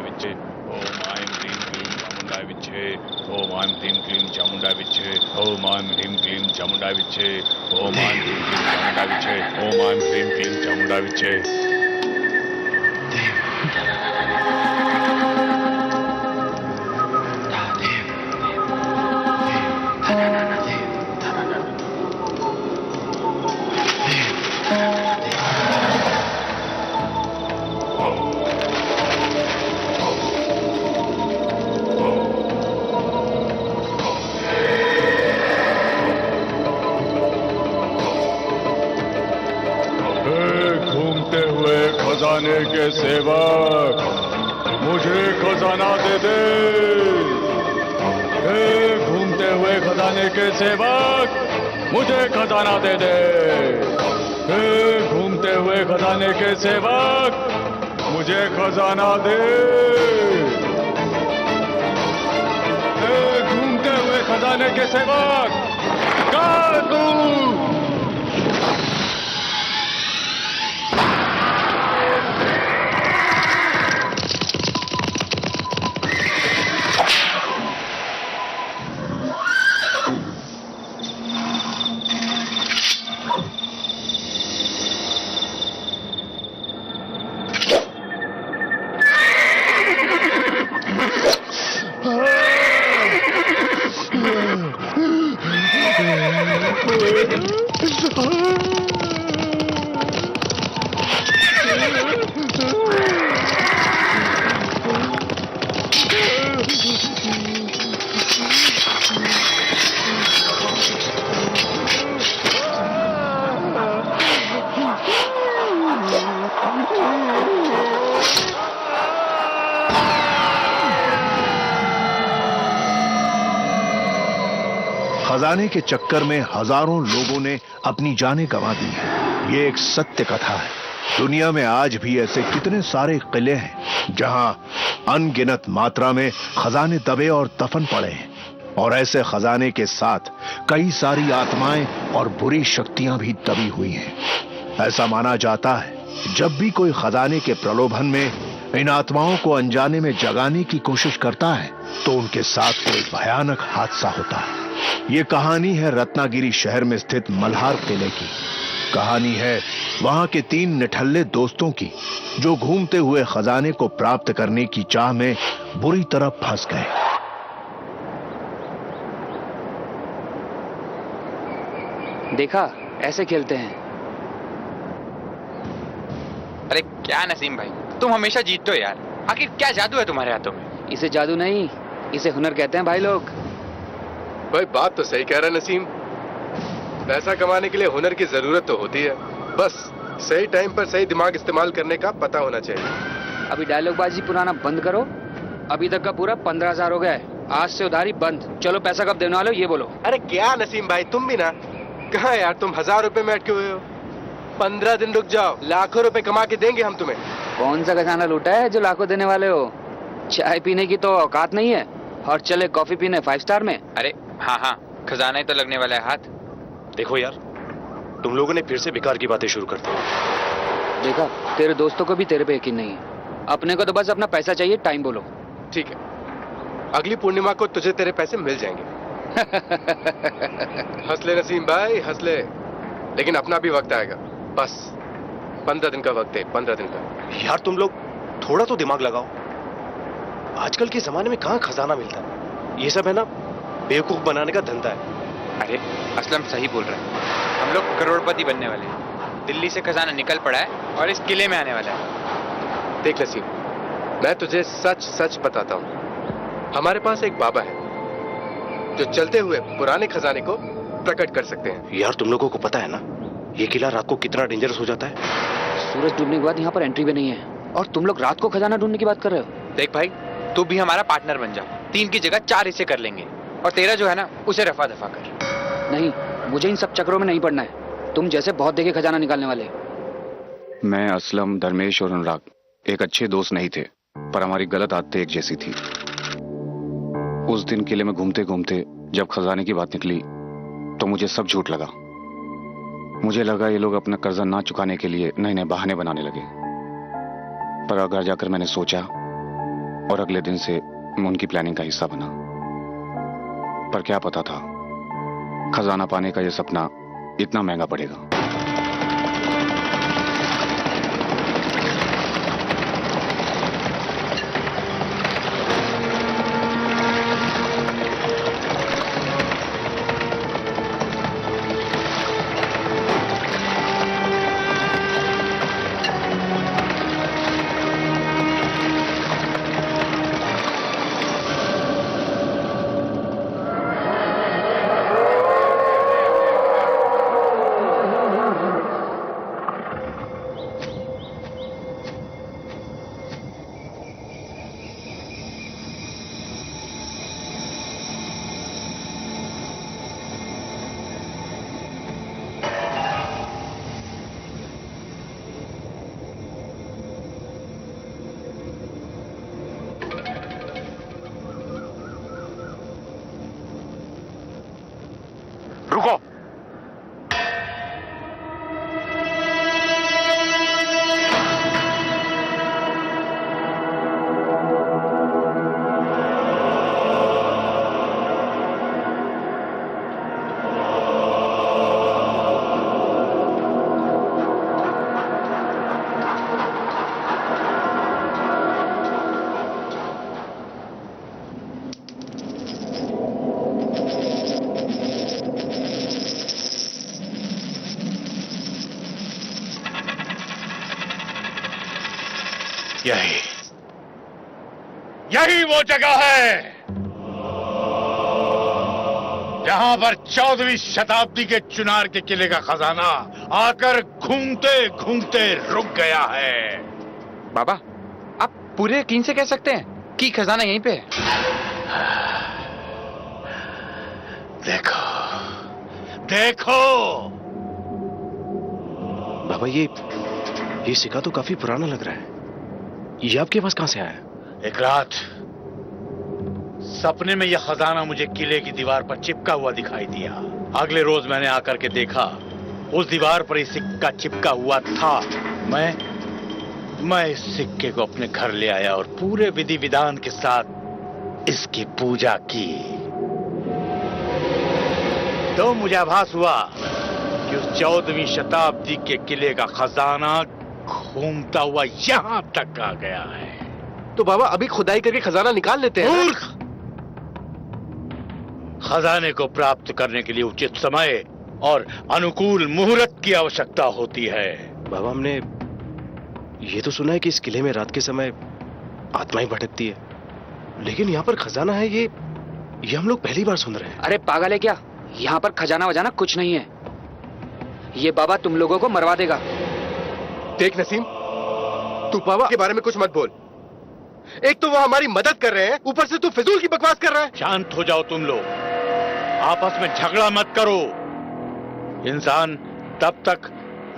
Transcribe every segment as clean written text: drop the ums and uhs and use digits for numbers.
चामुंडाय विच्चे ओम ऐं ह्रीं क्लीं चामुंडाय विच्चे ओम ऐं ह्रीं क्लीं चामुंडाय विच्चे ओम ऐं ह्रीं क्लीं चामुंडाय विच्चे ओम ऐं ह्रीं क्लीं चामुंडाय विच्चे ओम ऐं ह्रीं क्लीं चामुंडाय विच्चे। खजाने के सेवक मुझे खजाना दे दे। हे घूमते हुए खजाने के सेवक मुझे खजाना दे दे। हे घूमते हुए खजाने के सेवक मुझे खजाना दे। हे घूमते हुए खजाने के सेवक कहाँ तू? खजाने के चक्कर में हजारों लोगों ने अपनी जानें गंवा दी है। ये एक सत्य कथा है। दुनिया में आज भी ऐसे कितने सारे किले हैं जहां अनगिनत मात्रा में खजाने दबे और दफन पड़े हैं, और ऐसे खजाने के साथ कई सारी आत्माएं और बुरी शक्तियां भी दबी हुई हैं। ऐसा माना जाता है जब भी कोई खजाने के प्रलोभन में इन आत्माओं को अनजाने में जगाने की कोशिश करता है तो उनके साथ कोई भयानक हादसा होता है। ये कहानी है रत्नागिरी शहर में स्थित मल्हार किले की। कहानी है वहां के 3 निठल्ले दोस्तों की जो घूमते हुए खजाने को प्राप्त करने की चाह में बुरी तरह फंस गए। देखा, ऐसे खेलते हैं। अरे क्या नसीम भाई, तुम हमेशा जीतते हो यार। आखिर क्या जादू है तुम्हारे हाथों में? इसे जादू नहीं, इसे हुनर कहते हैं भाई लोग। भाई बात तो सही कह रहा है नसीम। पैसा कमाने के लिए हुनर की जरूरत तो होती है, बस सही टाइम पर सही दिमाग इस्तेमाल करने का पता होना चाहिए। अभी डायलॉगबाजी पुराना बंद करो। अभी तक का पूरा 15,000 हो गया है। आज से उधारी बंद। चलो पैसा कब देने वाले हो ये बोलो। अरे क्या नसीम भाई, तुम भी ना कहाँ यार, तुम 1000 रुपए में अटके हुए हो। 15 दिन रुक जाओ, लाखों रुपए कमा के देंगे हम तुम्हें। कौन सा खजाना लूटा है जो लाखों देने वाले हो? चाय पीने की तो औकात नहीं है और चले कॉफी पीने 5 स्टार में। अरे हाँ, खजाना ही तो लगने वाला है हाथ। देखो यार, तुम लोगों ने फिर से बेकार की बातें शुरू कर दी। देखा, तेरे दोस्तों को भी तेरे पे यकीन नहीं है। अपने को तो बस अपना पैसा चाहिए। टाइम बोलो। ठीक है, अगली पूर्णिमा को तुझे तेरे पैसे मिल जाएंगे। हंस ले नसीम भाई, हंस ले, लेकिन अपना भी वक्त आएगा। बस 15 दिन का वक्त है, 15 दिन का। यार तुम लोग थोड़ा तो दिमाग लगाओ। आजकल के जमाने में कहाँ खजाना मिलता है? ये सब है ना बेवकूफ बनाने का धंधा है। अरे असलम सही बोल रहा है, हम लोग करोड़पति बनने वाले हैं। दिल्ली से खजाना निकल पड़ा है और इस किले में आने वाला है। देख नसीम, मैं तुझे सच सच बताता हूँ, हमारे पास एक बाबा है जो चलते हुए पुराने खजाने को प्रकट कर सकते हैं। यार तुम लोगों को पता है ना ये किला रात को कितना डेंजरस हो जाता है? सूरज डूबने के बाद यहाँ पर एंट्री भी नहीं है और तुम लोग रात को खजाना ढूंढने की बात कर रहे हो। देख भाई, तू भी हमारा पार्टनर बन जा। 3 की जगह 4 हिस्से कर लेंगे और तेरा जो है ना उसे रफा दफा कर। नहीं, मुझे इन सब चक्रों में नहीं पड़ना है। तुम जैसे बहुत देखे खजाना निकालने वाले। मैं, असलम, धर्मेश और अनुराग एक अच्छे दोस्त नहीं थे, पर हमारी गलत आदतें एक जैसी थी। उस दिन किले में घूमते घूमते जब खजाने की बात निकली तो मुझे सब झूठ लगा। मुझे लगा ये लोग अपना कर्जा ना चुकाने के लिए नए नए बहाने बनाने लगे। पर घर जाकर मैंने सोचा और अगले दिन से मैं उनकी प्लानिंग का हिस्सा बना। पर क्या पता था खजाना पाने का यह सपना इतना महंगा पड़ेगा। रुको। यही वो जगह है जहां पर 14वीं शताब्दी के चुनार के किले का खजाना आकर घूमते घूमते रुक गया है। बाबा, आप पूरे यकीन से कह सकते हैं कि खजाना यहीं पे है? देखो देखो। बाबा, ये सिक्का तो काफी पुराना लग रहा है। ये आपके पास कहां से आया? एक रात सपने में यह खजाना मुझे किले की दीवार पर चिपका हुआ दिखाई दिया। अगले रोज मैंने आकर के देखा उस दीवार पर यह सिक्का चिपका हुआ था। मैं इस सिक्के को अपने घर ले आया और पूरे विधि विधान के साथ इसकी पूजा की। तो मुझे आभास हुआ कि उस 14वीं शताब्दी के किले का खजाना घूमता हुआ यहां तक आ गया है। तो बाबा, अभी खुदाई करके खजाना निकाल लेते हैं। मूर्ख! खजाने को प्राप्त करने के लिए उचित समय और अनुकूल मुहूर्त की आवश्यकता होती है। बाबा, हमने ये तो सुना है कि इस किले में रात के समय आत्माएं भटकती है, लेकिन यहाँ पर खजाना है, ये हम लोग पहली बार सुन रहे हैं। अरे पागल है क्या? यहाँ पर खजाना वजाना कुछ नहीं है। ये बाबा तुम लोगों को मरवा देगा। देख नसीम, तू बाबा के बारे में कुछ मत बोल। एक तो वो हमारी मदद कर रहे हैं, ऊपर से तू फिजूल की बकवास कर रहा है। शांत हो जाओ तुम लोग, आपस में झगड़ा मत करो। इंसान तब तक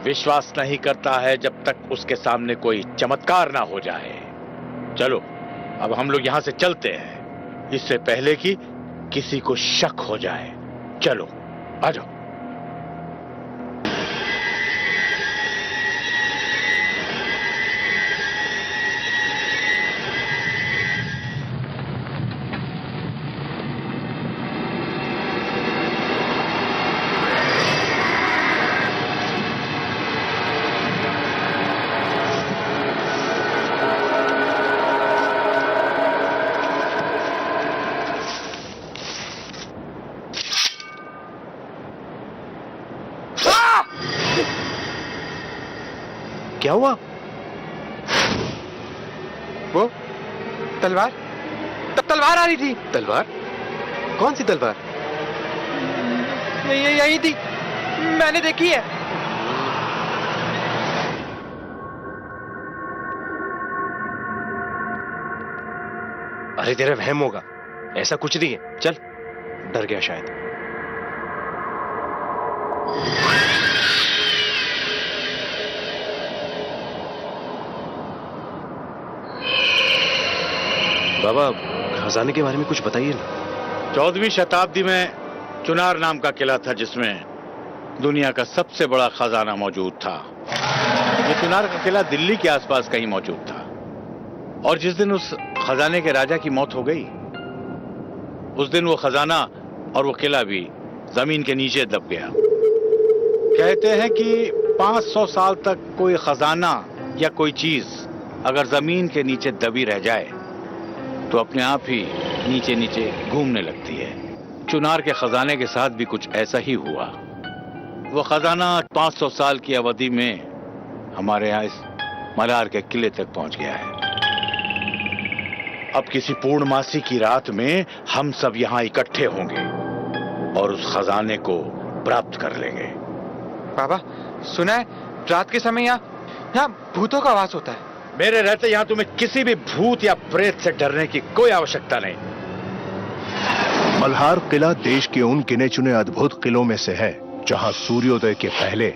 विश्वास नहीं करता है जब तक उसके सामने कोई चमत्कार ना हो जाए। चलो अब हम लोग यहां से चलते हैं, इससे पहले कि किसी को शक हो जाए। चलो आ जाओ। क्या हुआ? वो तलवार, तब तलवार आ रही थी। तलवार? कौन सी तलवार? ये यही थी, मैंने देखी है। अरे तेरा वहम होगा, ऐसा कुछ नहीं है। चल, डर गया शायद। बाबा, खजाने के बारे में कुछ बताइए ना। 14वीं शताब्दी में चुनार नाम का किला था जिसमें दुनिया का सबसे बड़ा खजाना मौजूद था। ये चुनार का किला दिल्ली के आसपास कहीं मौजूद था। और जिस दिन उस खजाने के राजा की मौत हो गई, उस दिन वो खजाना और वो किला भी जमीन के नीचे दब गया। कहते हैं कि 500 साल तक कोई खजाना या कोई चीज अगर जमीन के नीचे दबी रह जाए तो अपने आप ही नीचे नीचे घूमने लगती है। चुनार के खजाने के साथ भी कुछ ऐसा ही हुआ। वो खजाना 500 साल की अवधि में हमारे यहाँ इस मलार के किले तक पहुंच गया है। अब किसी पूर्णमासी की रात में हम सब यहाँ इकट्ठे होंगे और उस खजाने को प्राप्त कर लेंगे। बाबा, सुना है रात के समय यहाँ भूतों का वास होता है। मेरे रहते यहाँ तुम्हें किसी भी भूत या प्रेत से डरने की कोई आवश्यकता नहीं। मल्हार किला देश के उन गिने चुने अद्भुत किलों में से है जहां सूर्योदय के पहले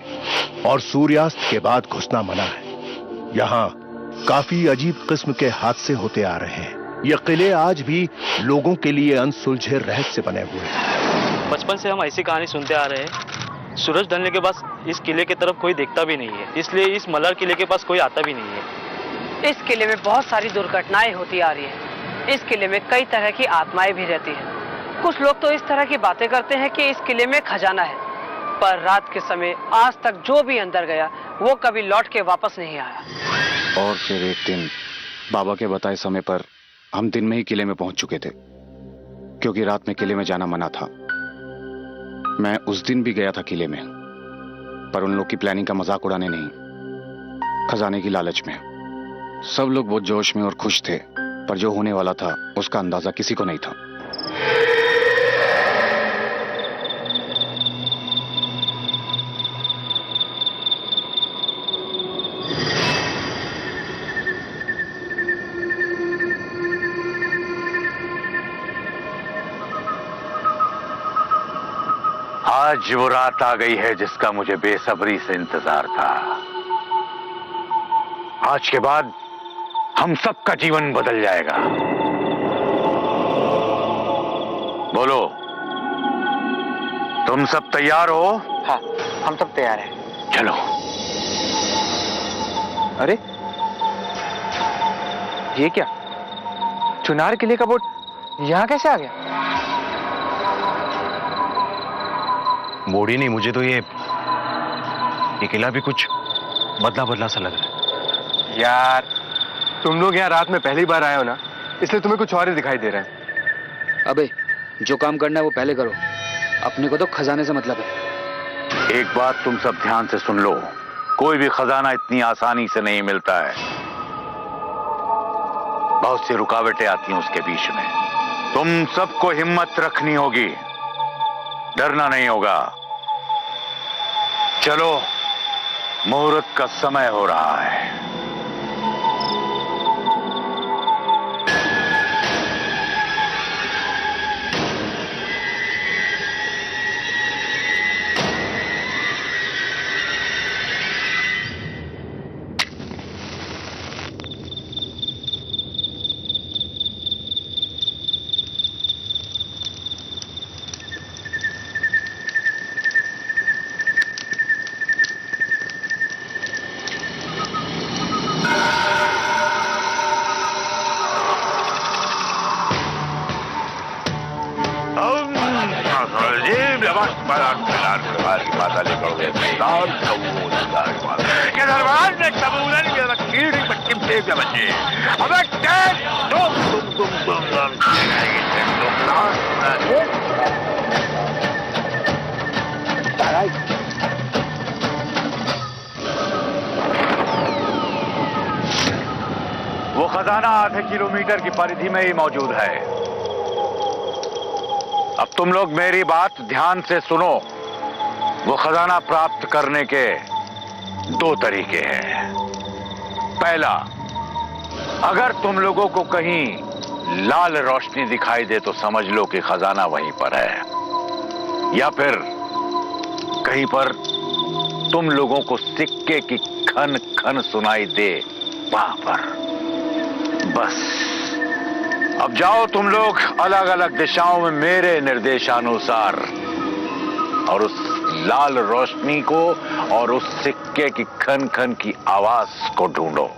और सूर्यास्त के बाद घुसना मना है। यहाँ काफी अजीब किस्म के हादसे होते आ रहे हैं। ये किले आज भी लोगों के लिए अनसुलझे रहस्य बने हुए हैं। बचपन से हम ऐसी कहानी सुनते आ रहे हैं। सूरज ढलने के बाद इस किले की तरफ कोई देखता भी नहीं है, इसलिए इस मल्हार किले के पास कोई आता भी नहीं है। इस किले में बहुत सारी दुर्घटनाएं होती आ रही हैं। इस किले में कई तरह की आत्माएं भी रहती हैं। कुछ लोग तो इस तरह की बातें करते हैं कि इस किले में खजाना है, पर रात के समय आज तक जो भी अंदर गया वो कभी लौट के वापस नहीं आया। और फिर एक दिन बाबा के बताए समय पर हम दिन में ही किले में पहुंच चुके थे, क्योंकि रात में किले में जाना मना था। मैं उस दिन भी गया था किले में, पर उन लोग की प्लानिंग का मजाक उड़ाने नहीं, खजाने की लालच में। सब लोग बहुत जोश में और खुश थे, पर जो होने वाला था उसका अंदाजा किसी को नहीं था। आज वो रात आ गई है जिसका मुझे बेसब्री से इंतजार था। आज के बाद हम सबका जीवन बदल जाएगा। बोलो, तुम सब तैयार हो? हाँ, हम सब तैयार हैं। चलो। अरे ये क्या? चुनार किले का बोर्ड यहाँ कैसे आ गया? मोड़ी नहीं, मुझे तो ये किला भी कुछ बदला बदला सा लग रहा है। यार, तुम लोग यहाँ रात में पहली बार आए हो ना, इसलिए तुम्हें कुछ और ही दिखाई दे रहा है। अबे जो काम करना है वो पहले करो, अपने को तो खजाने से मतलब है। एक बात तुम सब ध्यान से सुन लो, कोई भी खजाना इतनी आसानी से नहीं मिलता है। बहुत सी रुकावटें आती हैं उसके बीच में। तुम सबको हिम्मत रखनी होगी, डरना नहीं होगा। चलो, मुहूर्त का समय हो रहा है। वो खजाना आधे किलोमीटर की परिधि में ही मौजूद है। अब तुम लोग मेरी बात ध्यान से सुनो। वो खजाना प्राप्त करने के दो तरीके हैं। पहला, अगर तुम लोगों को कहीं लाल रोशनी दिखाई दे तो समझ लो कि खजाना वहीं पर है, या फिर कहीं पर तुम लोगों को सिक्के की खन खन सुनाई दे, वहां पर। बस अब जाओ तुम लोग अलग अलग दिशाओं में मेरे निर्देशानुसार, और उस लाल रोशनी को और उस सिक्के की खन खन की आवाज को ढूंढो।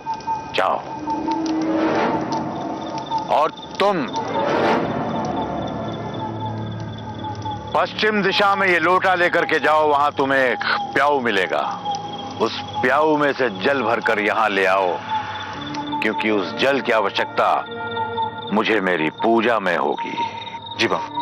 जाओ। और तुम पश्चिम दिशा में ये लोटा लेकर के जाओ, वहां तुम्हें एक प्याऊ मिलेगा। उस प्याऊ में से जल भरकर यहां ले आओ, क्योंकि उस जल की आवश्यकता मुझे मेरी पूजा में होगी। जी बाबा।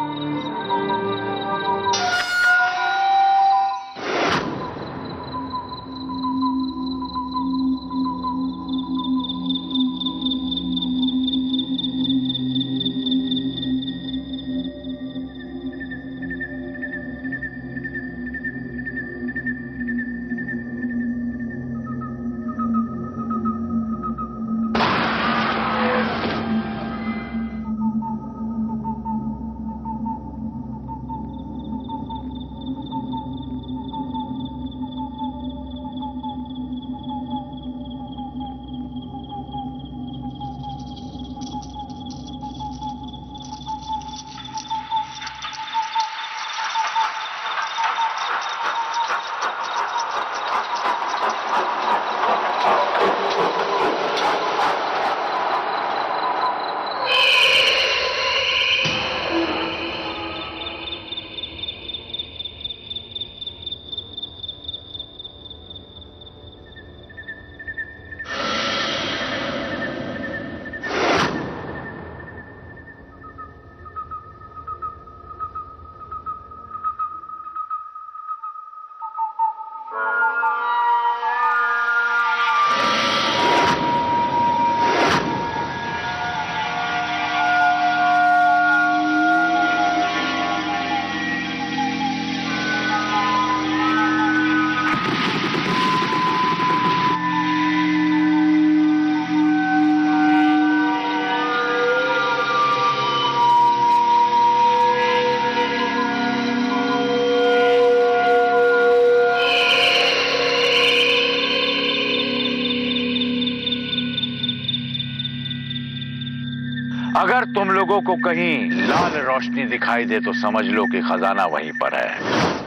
अगर तुम लोगों को कहीं लाल रोशनी दिखाई दे तो समझ लो कि खजाना वहीं पर है।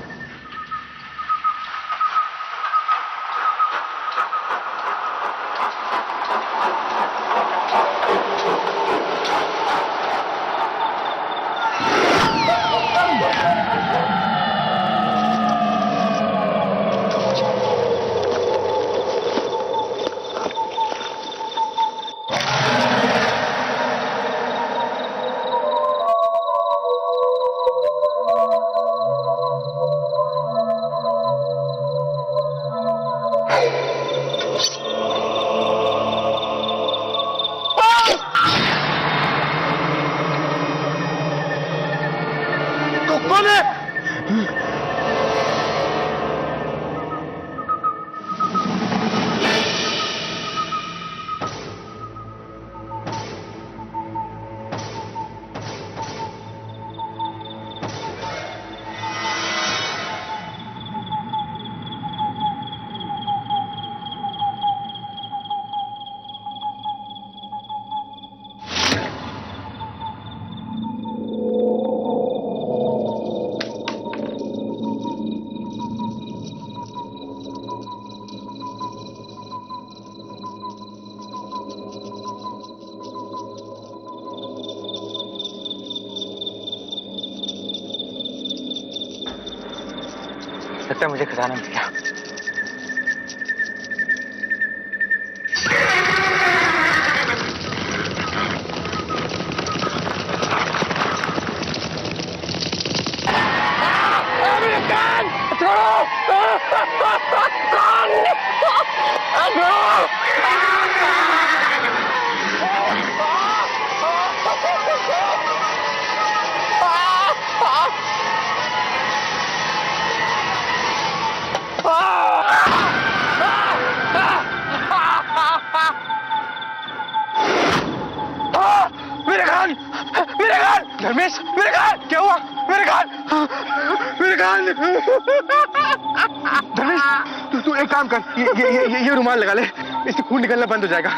लगता है मुझे खजाना मिल गया। धर्मेश, मेरे कान! क्या हुआ? मेरे कान! मेरे कान! धर्मेश, तू एक काम कर, ये रुमाल लगा ले, इससे खून निकलना बंद हो जाएगा।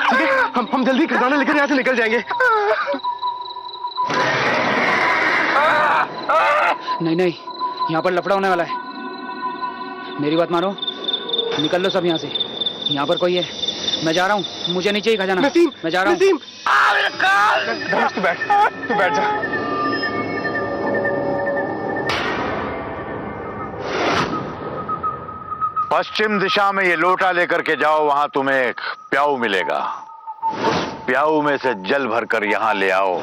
ठीक है? हम जल्दी खजाना लेकर यहाँ से निकल जाएंगे। नहीं नहीं, यहाँ पर लफड़ा होने वाला है। मेरी बात मानो, निकल लो सब यहाँ से। यहाँ पर कोई है, मैं जा रहा हूँ, मुझे नहीं चाहिए खजाना। नसीम, मैं जा रहा हूँ। नसीम, धनुष तू बैठ जा। पश्चिम दिशा में ये लोटा लेकर के जाओ, वहां तुम्हें एक प्याऊ मिलेगा। उस प्याऊ में से जल भरकर यहां ले आओ।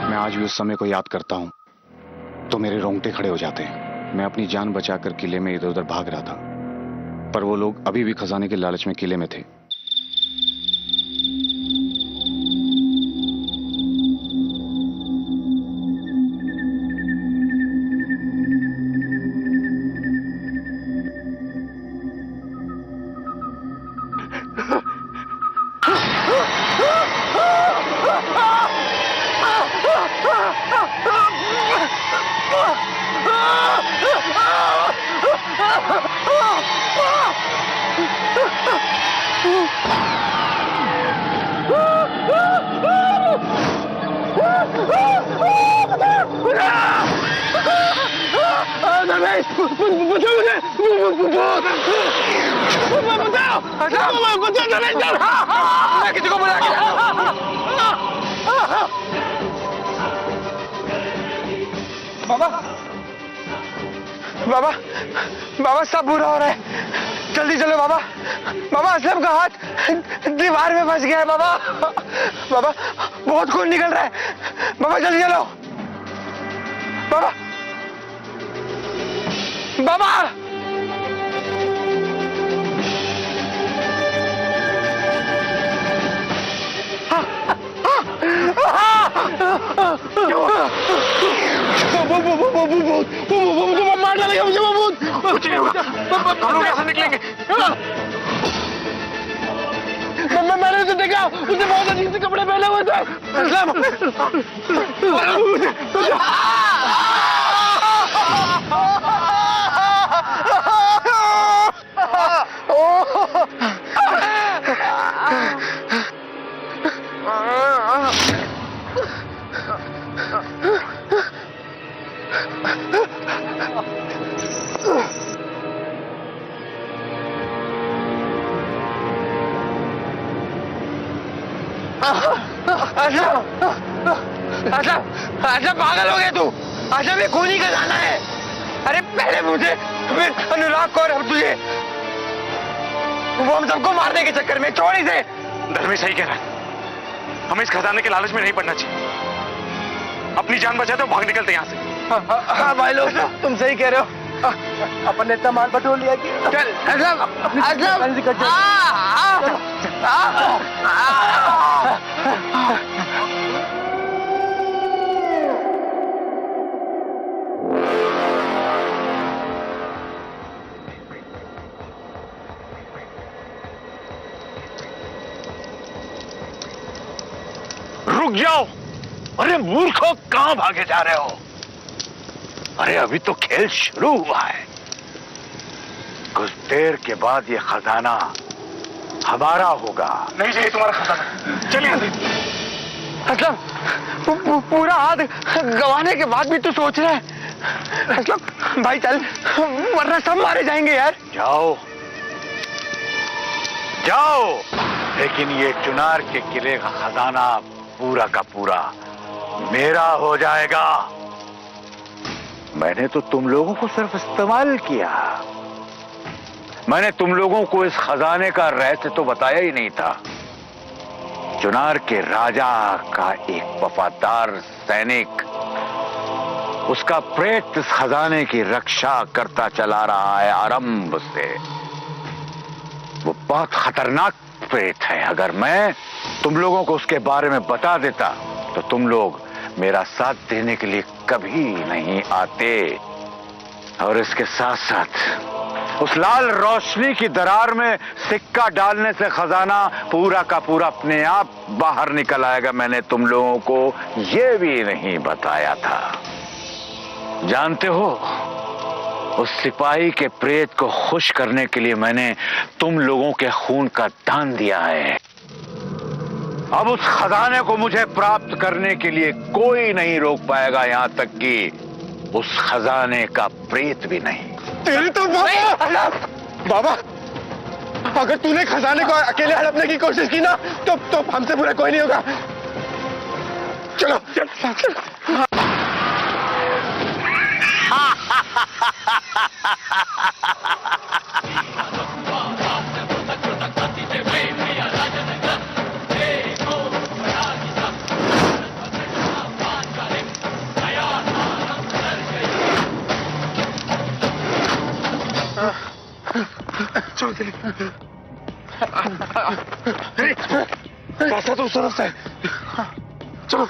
मैं आज भी उस समय को याद करता हूं तो मेरे रोंगटे खड़े हो जाते हैं। मैं अपनी जान बचाकर किले में इधर उधर भाग रहा था, पर वो लोग अभी भी खजाने के लालच में किले में थे। बाबा, बाबा सब बुरा हो रहा है, जल्दी चलो बाबा। बाबा असलम का हाथ दीवार में फंस गया है बाबा। बाबा बहुत खून निकल रहा है, बाबा जल्दी चलो बाबा। बाबा मार डालेगा मुझे वो भूत। कुछ नहीं होगा, हम लोग ऐसे निकलेंगे। मैंने उसे देखा, उसने बहुत अजीब से कपड़े पहने हुए थे। असलम पागल हो गया तू। असलम ये खूनी का जाना है। अरे पहले मुझे, फिर अनुराग को और अब तुझे। वो हम सबको मारने के चक्कर में। छोड़ इसे। धर्मेश सही कह रहा है, हमें इस खजाने के लालच में नहीं पड़ना चाहिए। अपनी जान बचाते हो भाग निकलते यहाँ से। हाँ भाई लोग, तुम सही कह रहे हो। अपन ने इतना माल बटोर लिया कि चल असलम, असलम रुक जाओ। अरे मूर्खों, कहां भागे जा रहे हो? अरे अभी तो खेल शुरू हुआ है। कुछ देर के बाद ये खजाना हमारा होगा। नहीं चाहिए तुम्हारा खजाना, चलिए। असलम पूरा हाथ गंवाने के बाद भी तू सोच रहा है। असलम भाई चल, वरना सब मारे जाएंगे यार। जाओ जाओ, लेकिन ये चुनार के किले का खजाना पूरा का पूरा मेरा हो जाएगा। मैंने तो तुम लोगों को सिर्फ इस्तेमाल किया। मैंने तुम लोगों को इस खजाने का रहस्य तो बताया ही नहीं था। चुनार के राजा का एक वफादार सैनिक, उसका प्रेत इस खजाने की रक्षा करता चला रहा है आरंभ से। वो बहुत खतरनाक प्रेत है। अगर मैं तुम लोगों को उसके बारे में बता देता तो तुम लोग मेरा साथ देने के लिए कभी नहीं आते। और इसके साथ साथ उस लाल रोशनी की दरार में सिक्का डालने से खजाना पूरा का पूरा अपने आप बाहर निकल आएगा। मैंने तुम लोगों को यह भी नहीं बताया था। जानते हो, उस सिपाही के प्रेत को खुश करने के लिए मैंने तुम लोगों के खून का दान दिया है। अब उस खजाने को मुझे प्राप्त करने के लिए कोई नहीं रोक पाएगा, यहां तक कि उस खजाने का प्रेत भी नहीं। तेरी तो बाबा, अगर तूने खजाने को अकेले हड़पने की कोशिश की ना तो हमसे बुरा कोई नहीं होगा। चलो चल। रास्ता तो उस तरफ से है। चलो।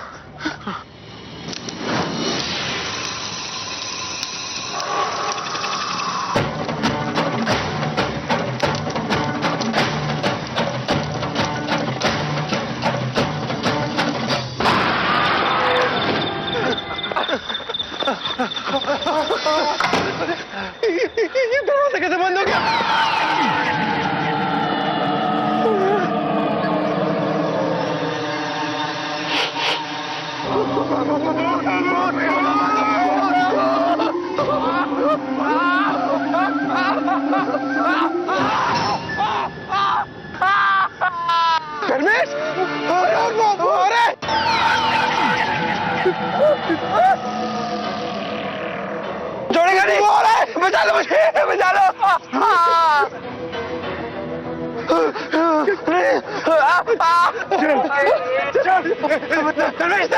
ये दरवाजा कैसे बंद हो गया? धर्मेश, जोड़ेगा नहीं। बचा लो मुझे, बचा लो। धर्मेश,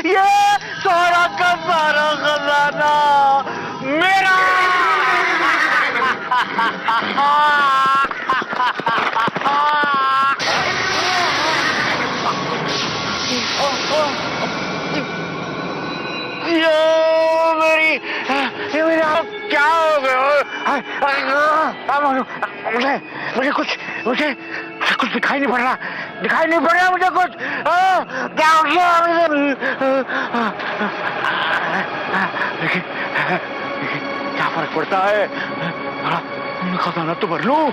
ये सारा का सारा खजाना मेरा। ये मेरे आप क्या हो गए मुझे मुझे कुछ दिखाई नहीं पड़ रहा मुझे कुछ क्या हो गया लेकिन क्या फर्क पड़ता है खजाना तो भर लूं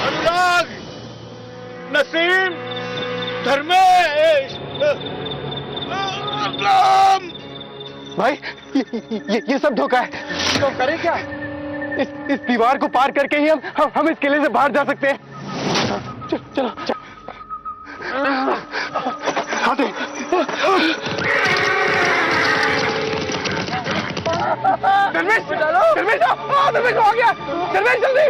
अनुराग, नसीम, धर्मेश, असलम। भाई ये सब धोखा है तो करें क्या इस दीवार को पार करके ही हम इस किले से बाहर जा सकते हैं चलो आते धर्मेश आ गया धर्मेश जल्दी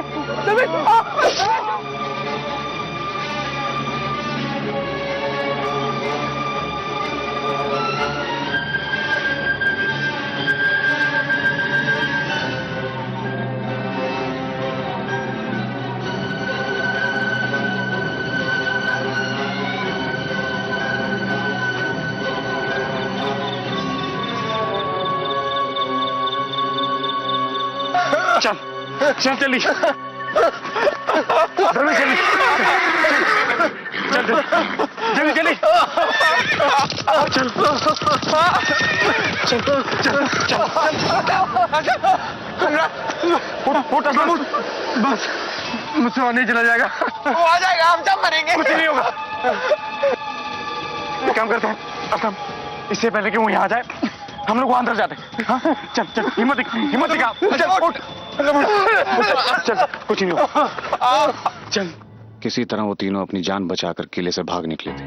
चल चली धर्मेश चली चल बस मुझसे और नहीं चला जाएगा वो आ जाएगा हम सब मरेंगे कुछ नहीं होगा एक काम करते हैं असलम इससे पहले कि वो यहाँ आ जाए हम लोग वहां अंदर जाते हैं हाँ? चल हिम्मत दिखा चल उठ चल कुछ नहीं होगा चल किसी तरह वो तीनों अपनी जान बचाकर किले से भाग निकले थे।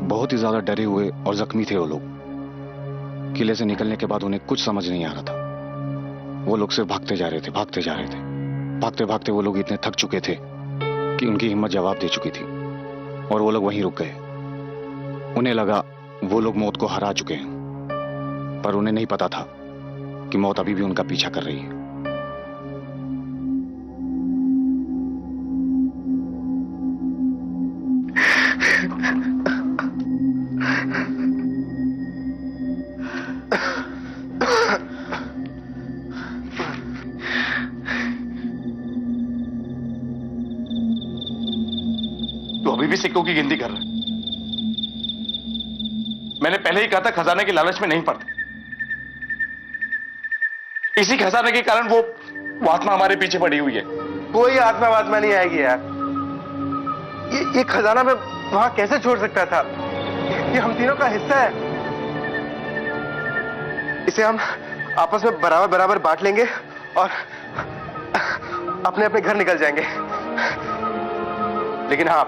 बहुत ही ज्यादा डरे हुए और जख्मी थे वो लोग। किले से निकलने के बाद उन्हें कुछ समझ नहीं आ रहा था। वो लोग सिर्फ भागते जा रहे थे भागते भागते वो लोग इतने थक चुके थे कि उनकी हिम्मत जवाब दे चुकी थी और वो लोग वहीं रुक गए। उन्हें लगा वो लोग मौत को हरा चुके हैं, पर उन्हें नहीं पता था कि मौत अभी भी उनका पीछा कर रही है। तो अभी भी सिक्कों की गिनती कर रहा है। मैंने पहले ही कहा था खजाने के लालच में नहीं पड़ते। इसी खजाने के कारण वो आत्मा हमारे पीछे पड़ी हुई है। कोई आत्मा नहीं आएगी यार। ये खजाना मैं वहां कैसे छोड़ सकता था? ये हम तीनों का हिस्सा है। इसे हम आपस में बराबर बांट लेंगे और अपने अपने घर निकल जाएंगे। लेकिन हाँ,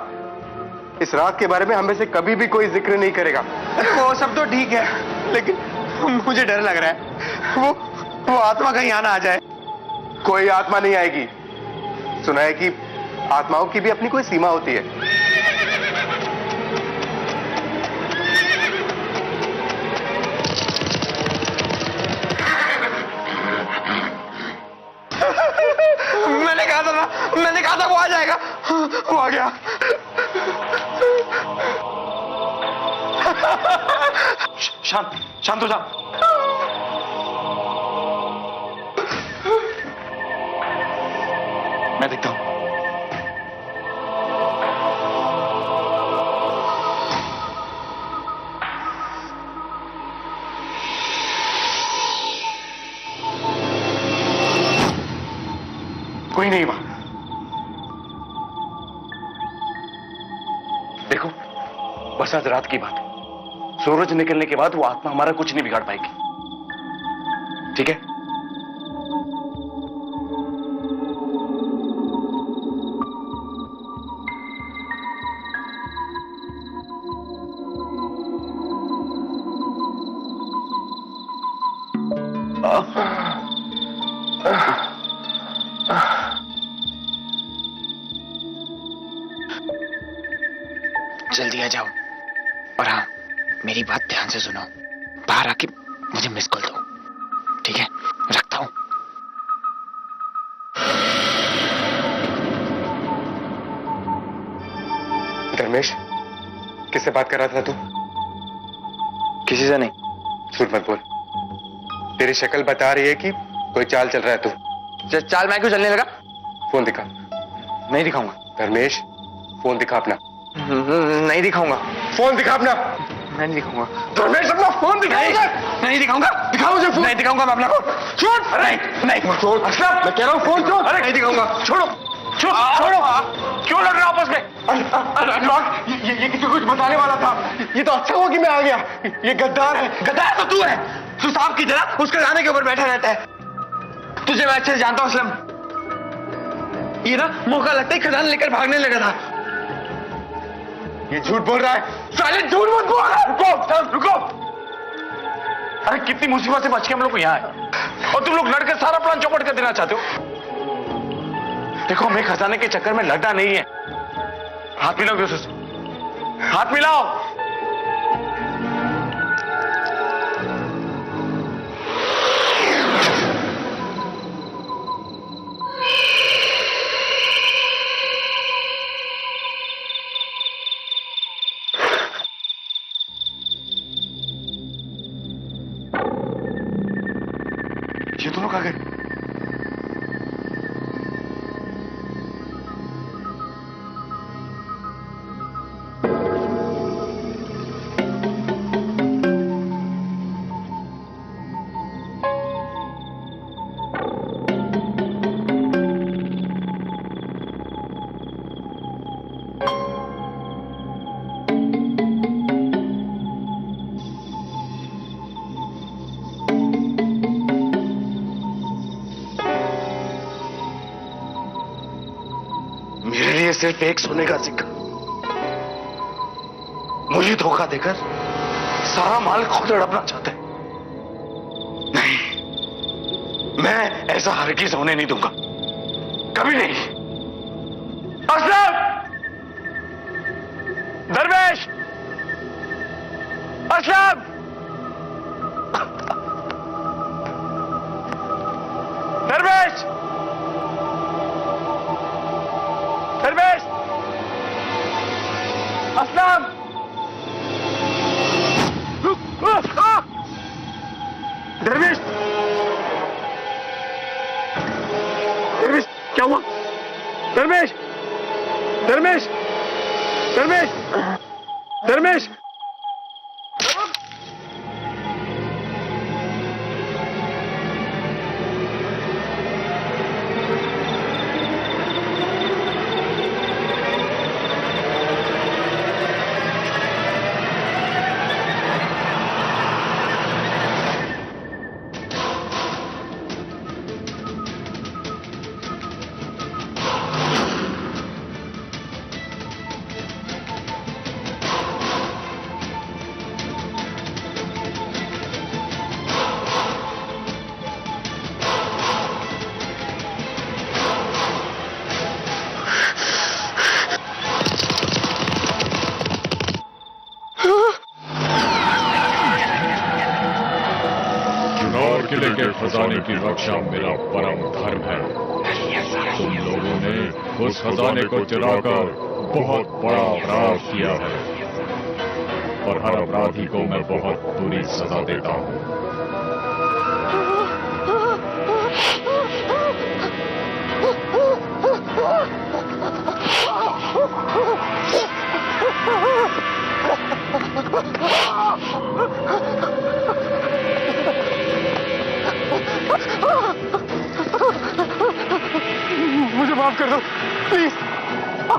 इस रात के बारे में हमें से कभी भी कोई जिक्र नहीं करेगा। वो सब तो ठीक है, लेकिन मुझे डर लग रहा है वो आत्मा कहीं आना आ जाए। कोई आत्मा नहीं आएगी। सुना है कि आत्माओं की भी अपनी कोई सीमा होती है। मैंने कहा था वो आ जाएगा। वो आ गया। शांत हो जा। मैं देखता हूं। कोई नहीं वहां। देखो, बस आज रात की बात है। सूरज निकलने के बाद वो आत्मा हमारा कुछ नहीं बिगाड़ पाएगी। ठीक है? जल्दी आ जाओ। और हाँ, मेरी बात ध्यान से सुनो, बाहर आके मुझे मिस कॉल दो, ठीक है? रखता हूँ। धर्मेश, किससे बात कर रहा था तू? किसी से नहीं। झूठ मत बोल, तेरी शक्ल बता रही है कि कोई चाल चल रहा है तू। चाल मैं क्यों चलने लगा? फोन दिखा। नहीं दिखाऊंगा। धर्मेश, फोन दिखा अपना। नहीं दिखाऊंगा। फोन दिखा अपना। मैं नहीं दिखाऊंगा। धर्मेश, अपना फोन दिखा। नहीं दिखाऊंगा। दिखा मुझे फोन। नहीं दिखाऊंगा मैं अपना फोन। छोड़। नहीं छोड़। अशरफ, मैं कह रहा हूँ फोन छोड़। अरे नहीं दिखाऊंगा। छोड़ो छोड़ो। क्यों लड़ रहे हो आपस में? अनुराग, ये किसी कुछ बताने वाला था। ये तो अच्छा हुआ कि मैं आ गया। ये गद्दार है। गद्दार तो तू है। तू सांप की तरह उसके जाने के ऊपर बैठा रहता है। तुझे मैं अच्छे से जानता हूँ असलम। ये ना मौका लगता ही खजाना लेकर भागने लगा था। ये झूठ बोल रहा है। साले झूठ मत बोल। रुको रुको। अरे कितनी मुसीबत से बच के हम लोग यहाँ आए और तुम लोग लड़कर सारा प्लान चौपट कर देना चाहते हो। देखो, हमें खजाने के चक्कर में लड़ना नहीं है। हाथ मिलाओ यूसुफ से, हाथ मिलाओ। ये दोनों कहाँ गए? मेरे लिए सिर्फ एक सोने का सिक्का, मुझे धोखा देकर सारा माल खुद हड़पना चाहते हैं। नहीं, मैं ऐसा हरगिज़ होने नहीं दूंगा, कभी नहीं। असलम, दरवेश, असलम, दरवेश, दरवेश, असलम। दरवेश, दरवेश, क्या हुआ? दरवेश, दरवेश, दरवेश, दरवेश। किले के खजाने की रक्षा मेरा परम धर्म है। तुम लोगों ने उस खजाने को चुराकर बहुत बड़ा अपराध किया है और हर अपराधी को मैं बहुत बुरी सजा देता हूँ। मुझे माफ कर दो प्लीज।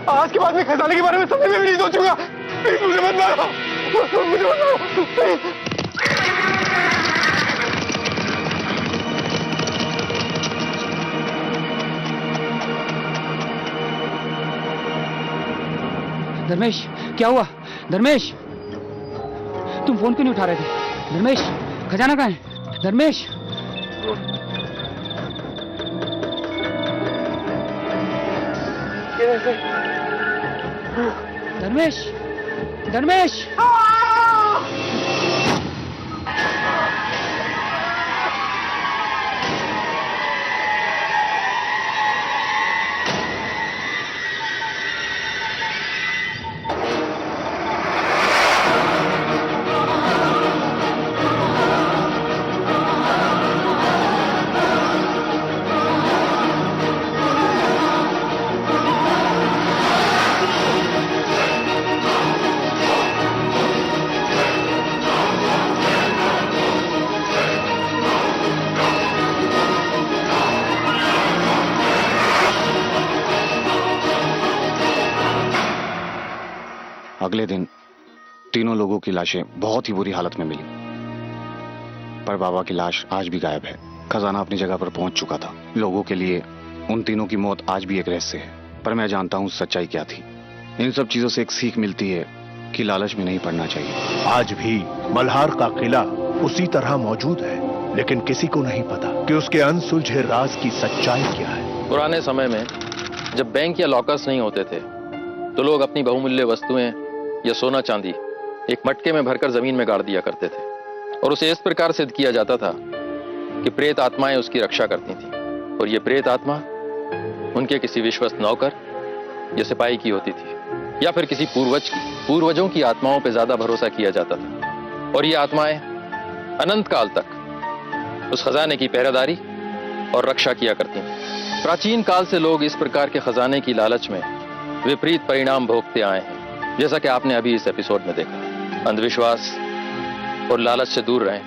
आज के बाद मैं खजाने के बारे में सपने में भी नहीं सोचूंगा। प्लीज मुझे मत मारो, मुझे मत मारो प्लीज। धर्मेश, क्या हुआ? धर्मेश, तुम फोन क्यों नहीं उठा रहे थे? धर्मेश, खजाना कहाँ है? धर्मेश, धर्मेश, धर्मेश अगले दिन तीनों लोगों की लाशें बहुत ही बुरी हालत में मिली, पर बाबा की लाश आज भी गायब है। खजाना अपनी जगह पर पहुंच चुका था। लोगों के लिए उन तीनों की मौत आज भी एक रहस्य है, पर मैं जानता हूं सच्चाई क्या थी। इन सब चीजों से एक सीख मिलती है कि लालच में नहीं पड़ना चाहिए। आज भी मल्हार का किला उसी तरह मौजूद है, लेकिन किसी को नहीं पता कि उसके अनसुलझे राज की सच्चाई क्या है। पुराने समय में जब बैंक या लॉकर्स नहीं होते थे तो लोग अपनी बहुमूल्य वस्तुएं या सोना चांदी एक मटके में भरकर जमीन में गाड़ दिया करते थे, और उसे इस प्रकार सिद्ध किया जाता था कि प्रेत आत्माएं उसकी रक्षा करती थी, और ये प्रेत आत्मा उनके किसी विश्वस्त नौकर या सिपाही की होती थी, या फिर किसी पूर्वजों की आत्माओं पर ज्यादा भरोसा किया जाता था, और ये आत्माएं अनंत काल तक उस खजाने की पहरेदारी और रक्षा किया करती थी। प्राचीन काल से लोग इस प्रकार के खजाने की लालच में विपरीत परिणाम भोगते आए हैं, जैसा कि आपने अभी इस एपिसोड में देखा। अंधविश्वास और लालच से दूर रहें,